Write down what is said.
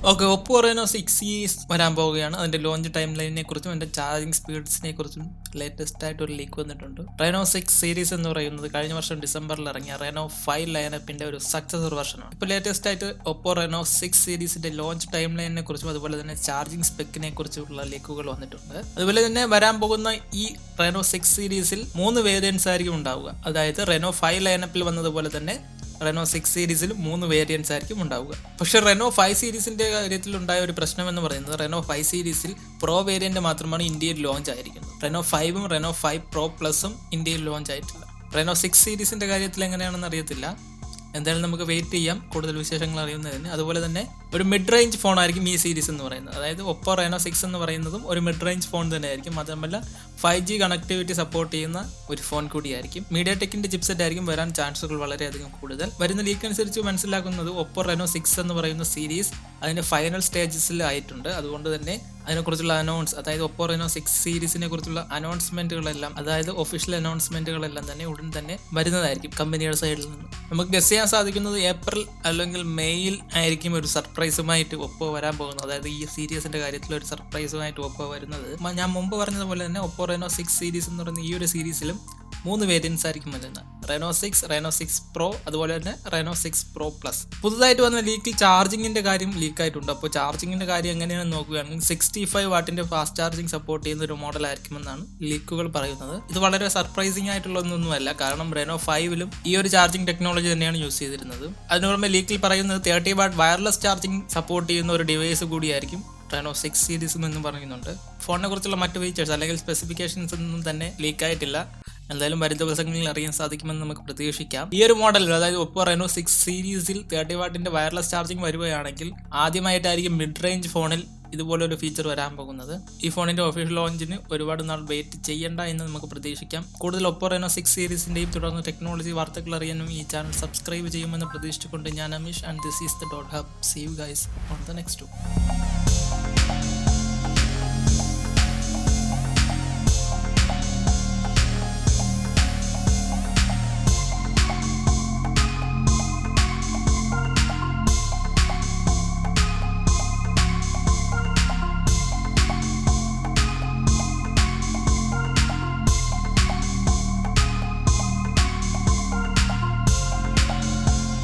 Okay, Oppo Renault 6 series വരാൻ പോവുകയാണ്. അതിന്റെ ലോഞ്ച് ടൈം ലൈനിനെ കുറിച്ചും അതിന്റെ ചാർജിങ് സ്പീഡ്സിനെ കുറിച്ചും ലേറ്റസ്റ്റ് ആയിട്ട് ഒരു ലീക്ക് വന്നിട്ടുണ്ട്. റെനോ 6 സീരീസ് എന്ന് പറയുന്നത് കഴിഞ്ഞ വർഷം ഡിസംബറിൽ ഇറങ്ങിയ റെനോ 5 ലൈനപ്പിന്റെ ഒരു സക്സസർ വെർഷനാണ്. ഇപ്പോൾ ലേറ്റസ്റ്റ് ആയിട്ട് ഒപ്പോ റെനോ 6 സീരീസിന്റെ ലോഞ്ച് ടൈം ലൈനിനെ കുറിച്ചും അതുപോലെ തന്നെ ചാർജിങ് സ്പെക്കിനെ കുറിച്ചുള്ള ലീക്കുകൾ വന്നിട്ടുണ്ട്. അതുപോലെ തന്നെ വരാൻ പോകുന്ന ഈ റെനോ 6 സീരീസിൽ 3 വേരിയൻസ് ആയിരിക്കും ഉണ്ടാവുക. അതായത് റെനോ 5 ലൈനപ്പിൽ വന്നതുപോലെ തന്നെ റെനോ 6 സീരീസിൽ 3 വേരിയൻസ് ആയിരിക്കും ഉണ്ടാവുക. പക്ഷേ റെനോ 5 സീരീസിന്റെ കാര്യത്തിൽ ഉണ്ടായ ഒരു പ്രശ്നം എന്ന് പറയുന്നത് റെനോ 5 സീരീസിൽ പ്രോ വേരിയന്റ് മാത്രമാണ് ഇന്ത്യയിൽ ലോഞ്ച് ആയിരിക്കുന്നത്. റെനോ 5ഉം റെനോ 5 പ്രോ പ്ലസും ഇന്ത്യയിൽ ലോഞ്ച് ആയിട്ടില്ല. റെനോ 6 സീരീസിന്റെ കാര്യത്തിൽ എങ്ങനെയാണെന്ന് അറിയത്തില്ല. എന്തായാലും നമുക്ക് വെയിറ്റ് ചെയ്യാം കൂടുതൽ വിശേഷങ്ങൾ അറിയുന്നതിന്. അതുപോലെ തന്നെ ഒരു മിഡ് റേഞ്ച് ഫോൺ ആയിരിക്കും ഈ സീരീസ് എന്ന് പറയുന്നത്. അതായത് ഒപ്പോ റെനോ 6 എന്ന് പറയുന്നതും ഒരു മിഡ് റേഞ്ച് ഫോൺ തന്നെ ആയിരിക്കും. അതുമല്ല 5G കണക്ടിവിറ്റി സപ്പോർട്ട് ചെയ്യുന്ന ഒരു ഫോൺ കൂടിയായിരിക്കും. മീഡിയാടെക്കിന്റെ ചിപ്സെറ്റ് ആയിരിക്കും വരാൻ ചാൻസുകൾ വളരെയധികം കൂടുതൽ. വരുന്ന ലീക്ക് അനുസരിച്ച് മനസ്സിലാക്കുന്നത് ഒപ്പോ റെനോ 6 എന്ന് പറയുന്ന സീരീസ് അതിന്റെ ഫൈനൽ സ്റ്റേജസിൽ ആയിട്ടുണ്ട്. അതുകൊണ്ട് തന്നെ അതിനെക്കുറിച്ചുള്ള അതായത് ഒപ്പോ റെനോ 6 സീരീസിനെ കുറിച്ചുള്ള അനൗൺസ്മെന്റുകളെല്ലാം, അതായത് ഒഫീഷ്യൽ അനൗൺസ്മെന്റുകളെല്ലാം തന്നെ ഉടൻ തന്നെ വരുന്നതായിരിക്കും കമ്പനിയുടെ സൈഡിൽ നിന്ന്. നമുക്ക് ഗസ് ചെയ്യാൻ സാധിക്കുന്നത് ഏപ്രിൽ അല്ലെങ്കിൽ മെയ്യിൽ ആയിരിക്കും ഒരു സർപ്രൈസുമായിട്ട് ഒപ്പോ വരാൻ പോകുന്നത്. അതായത് ഈ സീരീസിന്റെ കാര്യത്തിൽ ഒരു സർപ്രൈസുമായിട്ട് ഒപ്പോ വരുന്നത്. ഞാൻ മുമ്പ് പറഞ്ഞതുപോലെ തന്നെ ഒപ്പോ റെനോ 6 സീരീസ് എന്ന് പറയുന്ന ഈ ഒരു സീരീസിലും 3 വേരിയൻസ് ആയിരിക്കും വരുന്നത്. റെനോ 6, റെനോ 6 പ്രോ, അതുപോലെ തന്നെ റെനോ 6 പ്രോ പ്ലസ്. പുതുതായിട്ട് വന്ന ലീക്കിൽ ചാർജിങ്ങിന്റെ കാര്യം ലീക്കായിട്ടുണ്ട്. അപ്പോൾ ചാർജിങ്ങിന്റെ കാര്യം എങ്ങനെയാണെന്ന് നോക്കുകയാണെങ്കിൽ 65 വാട്ടിന്റെ ഫാസ്റ്റ് ചാർജിങ് സപ്പോർട്ട് ചെയ്യുന്ന ഒരു മോഡൽ ആയിരിക്കുമെന്നാണ് ലീക്കുകൾ പറയുന്നത്. ഇത് വളരെ സർപ്രൈസിംഗ് ആയിട്ടുള്ള ഒന്നൊന്നുമല്ല, കാരണം റെനോ 5ലും ഈ ഒരു ചാർജിങ് ടെക്നോളജി തന്നെയാണ് യൂസ് ചെയ്തിരുന്നത്. അതിന് പുറമെ ലീക്കിൽ പറയുന്നത് 30 വാട്ട് വയർലെസ് ചാർജിങ് സപ്പോർട്ട് ചെയ്യുന്ന ഒരു ഡിവൈസ് കൂടിയായിരിക്കും റെനോ 6 സീരീസും എന്നും പറയുന്നുണ്ട്. ഫോണിനെ കുറിച്ചുള്ള മറ്റ് ഫീച്ചേഴ്സ് അല്ലെങ്കിൽ സ്പെസിഫിക്കേഷൻസ് ഒന്നും തന്നെ ലീക്കായിട്ടില്ല. എന്തായാലും വരും ദിവസങ്ങളിൽ അറിയാൻ സാധിക്കുമെന്ന് നമുക്ക് പ്രതീക്ഷിക്കാം. ഈ ഒരു മോഡലിൽ, അതായത് ഒപ്പോ റെനോ 6 സീരീസിൽ 30 വാട്ടിന്റെ വയർലെസ് ചാർജിങ് വരുകയാണെങ്കിൽ ആദ്യമായിട്ടായിരിക്കും മിഡ് റേഞ്ച് ഫോണിൽ ഇതുപോലൊരു ഫീച്ചർ വരാൻ പോകുന്നത്. ഈ ഫോണിന്റെ ഒഫീഷ്യൽ ലോഞ്ചിന് ഒരുപാട് നാൾ വെയിറ്റ് ചെയ്യേണ്ട എന്ന് നമുക്ക് പ്രതീക്ഷിക്കാം. കൂടുതൽ ഒപ്പോ റെനോ 6 സീരീസിന്റെയും തുടർന്ന് ടെക്നോളജി വാർത്തകൾ അറിയാനും ഈ ചാനൽ സബ്സ്ക്രൈബ് ചെയ്യുമെന്ന് പ്രതീക്ഷിച്ചുകൊണ്ട് ഞാൻ Ameesh, and this is the DotHUB. See you guys on the next one.